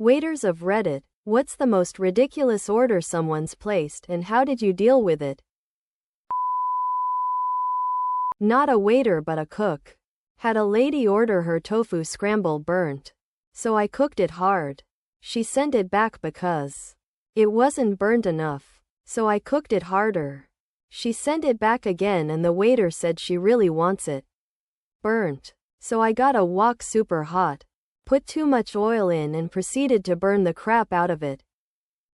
Waiters of Reddit, what's the most ridiculous order someone's placed and how did you deal with it? Not a waiter but a cook. Had a lady order her tofu scramble burnt. So I cooked it hard. She sent it back because it wasn't burnt enough. So I cooked it harder. She sent it back again and the waiter said she really wants it burnt. So I got a wok super hot, put too much oil in and proceeded to burn the crap out of it.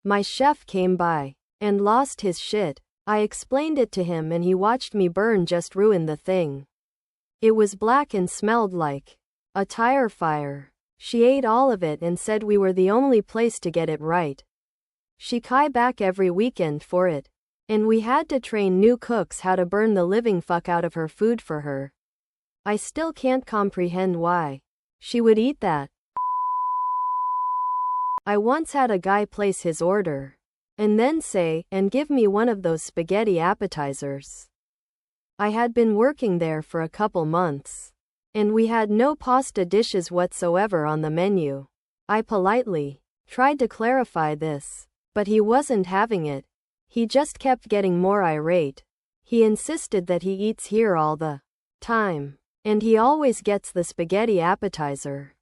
My chef came by and lost his shit. I explained it to him and he watched me burn just ruin the thing. It was black and smelled like a tire fire. She ate all of it and said we were the only place to get it right. She came back every weekend for it. And we had to train new cooks how to burn the living fuck out of her food for her. I still can't comprehend why she would eat that. I once had a guy place his order and then say, and give me one of those spaghetti appetizers. I had been working there for a couple months, and we had no pasta dishes whatsoever on the menu. I politely tried to clarify this, but he wasn't having it. He just kept getting more irate. He insisted that he eats here all the time, and he always gets the spaghetti appetizer.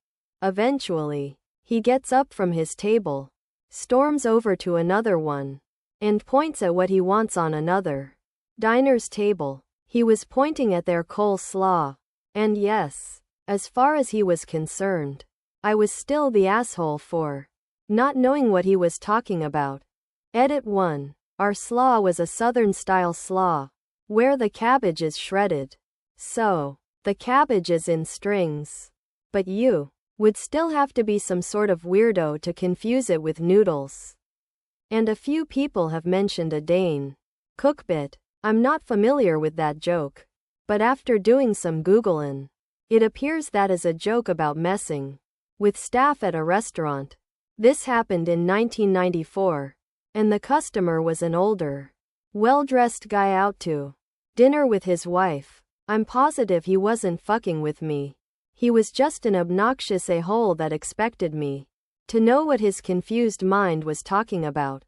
Eventually, he gets up from his table, storms over to another one, and points at what he wants on another diner's table. He was pointing at their coleslaw. And yes, as far as he was concerned, I was still the asshole for not knowing what he was talking about. Edit 1. Our slaw was a southern-style slaw, where the cabbage is shredded. So, the cabbage is in strings. But you would still have to be some sort of weirdo to confuse it with noodles. And a few people have mentioned a Dane cookbit. I'm not familiar with that joke. But after doing some Googling, it appears that is a joke about messing with staff at a restaurant. This happened in 1994, and the customer was an older, well-dressed guy out to dinner with his wife. I'm positive he wasn't fucking with me. He was just an obnoxious a-hole that expected me to know what his confused mind was talking about.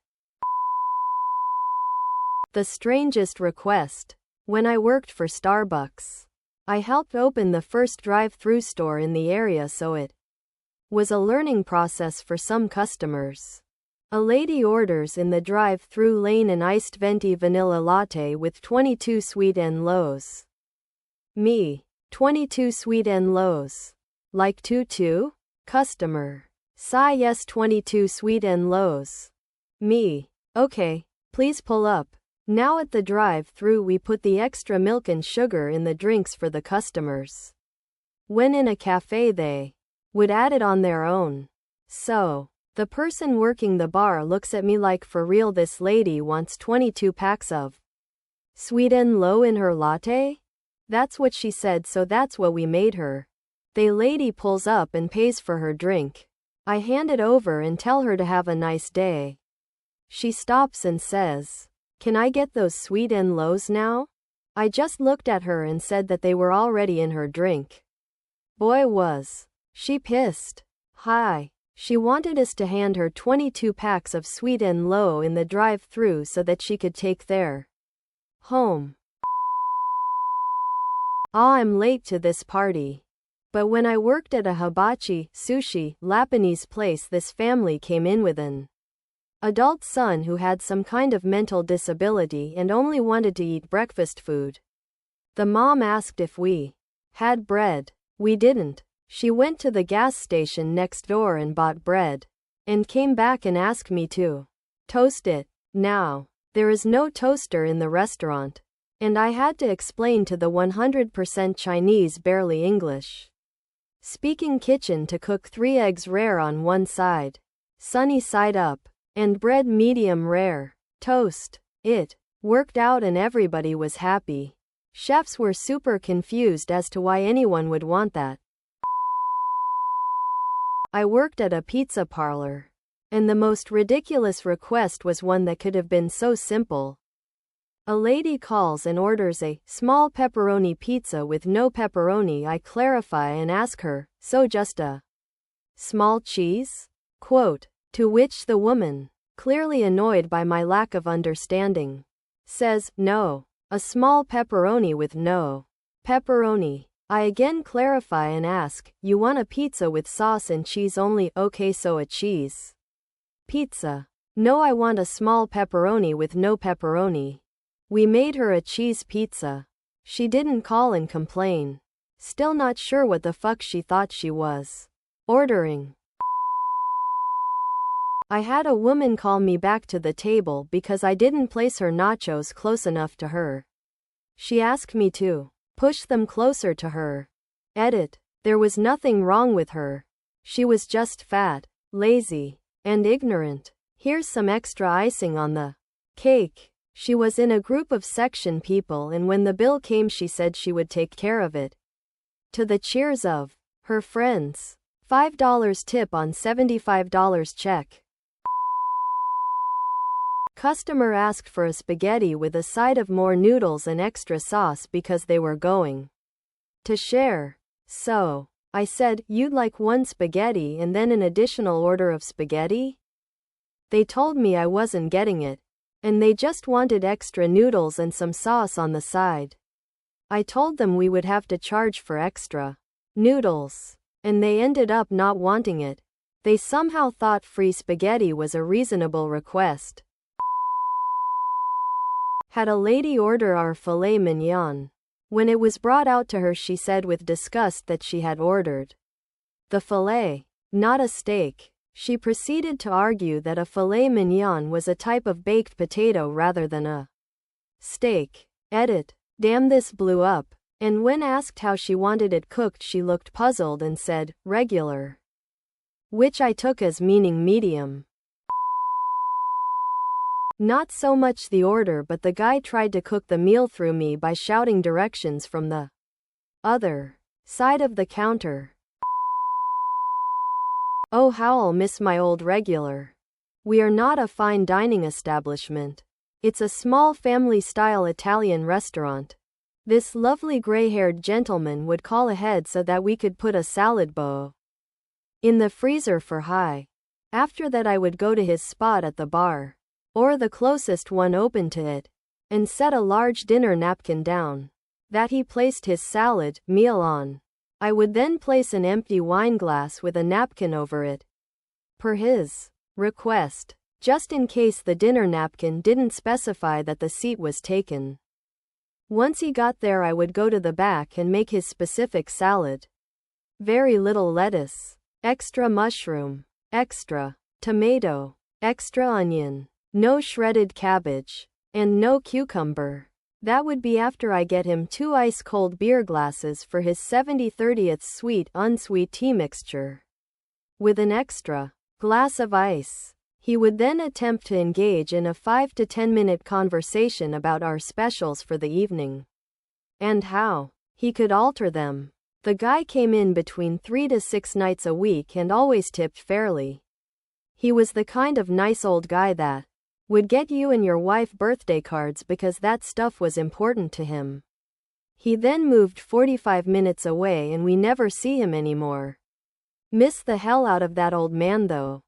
The strangest request. When I worked for Starbucks, I helped open the first drive-through store in the area, so it was a learning process for some customers. A lady orders in the drive-through lane an iced venti vanilla latte with 22 sweet and lows. Me. 22 sweet and lows. Like 2-2? Customer. Sigh yes 22 sweet and lows. Me. Okay, please pull up. Now at the drive-through we put the extra milk and sugar in the drinks for the customers. When in a cafe they would add it on their own. So, the person working the bar looks at me like, for real, this lady wants 22 packs of sweet and low in her latte? That's what she said, so that's what we made her. The lady pulls up and pays for her drink. I hand it over and tell her to have a nice day. She stops and says, "Can I get those sweet and lows now?" I just looked at her and said that they were already in her drink. Boy, was she pissed. Hi. She wanted us to hand her 22 packs of sweet and low in the drive-through so that she could take their home. I'm late to this party. But when I worked at a hibachi, sushi, Japanese place, this family came in with an adult son who had some kind of mental disability and only wanted to eat breakfast food. The mom asked if we had bread. We didn't. She went to the gas station next door and bought bread, and came back and asked me to toast it. Now, there is no toaster in the restaurant, and I had to explain to the 100% Chinese, barely English speaking kitchen to cook 3 eggs rare on one side, sunny side up, and bread medium rare. Toast. It worked out and everybody was happy. Chefs were super confused as to why anyone would want that. I worked at a pizza parlor, and the most ridiculous request was one that could have been so simple. A lady calls and orders a small pepperoni pizza with no pepperoni. I clarify and ask her, "So just a small cheese?" Quote, to which the woman, clearly annoyed by my lack of understanding, says, no. A small pepperoni with no pepperoni. I again clarify and ask, you want a pizza with sauce and cheese only? Okay, so a cheese pizza. No, I want a small pepperoni with no pepperoni. We made her a cheese pizza. She didn't call and complain. Still not sure what the fuck she thought she was ordering. I had a woman call me back to the table because I didn't place her nachos close enough to her. She asked me to push them closer to her. Edit. There was nothing wrong with her. She was just fat, lazy, and ignorant. Here's some extra icing on the cake. She was in a group of section people, and when the bill came she said she would take care of it. To the cheers of her friends. $5 tip on $75 check. Customer asked for a spaghetti with a side of more noodles and extra sauce because they were going to share. So, I said, you'd like one spaghetti and then an additional order of spaghetti? They told me I wasn't getting it, and they just wanted extra noodles and some sauce on the side. I told them we would have to charge for extra noodles, and they ended up not wanting it. They somehow thought free spaghetti was a reasonable request. Had a lady order our filet mignon. When it was brought out to her, she said with disgust that she had ordered the filet, not a steak. She proceeded to argue that a filet mignon was a type of baked potato rather than a steak. Edit. Damn, this blew up. And when asked how she wanted it cooked, she looked puzzled and said, regular. Which I took as meaning medium. Not so much the order, but the guy tried to cook the meal through me by shouting directions from the other side of the counter. Oh, how I'll miss my old regular. We are not a fine dining establishment. It's a small family-style Italian restaurant. This lovely gray-haired gentleman would call ahead so that we could put a salad bowl in the freezer for high. After that I would go to his spot at the bar, or the closest one open to it, and set a large dinner napkin down that he placed his salad meal on. I would then place an empty wine glass with a napkin over it, per his request, just in case the dinner napkin didn't specify that the seat was taken. Once he got there, I would go to the back and make his specific salad. Very little lettuce, extra mushroom, extra tomato, extra onion, no shredded cabbage, and no cucumber. That would be after I get him 2 ice-cold beer glasses for his 70/30th sweet-unsweet tea mixture, with an extra glass of ice. He would then attempt to engage in a 5 to 10 minute conversation about our specials for the evening, and how he could alter them. The guy came in between 3 to 6 nights a week and always tipped fairly. He was the kind of nice old guy that would get you and your wife birthday cards because that stuff was important to him. He then moved 45 minutes away and we never see him anymore. Miss the hell out of that old man though.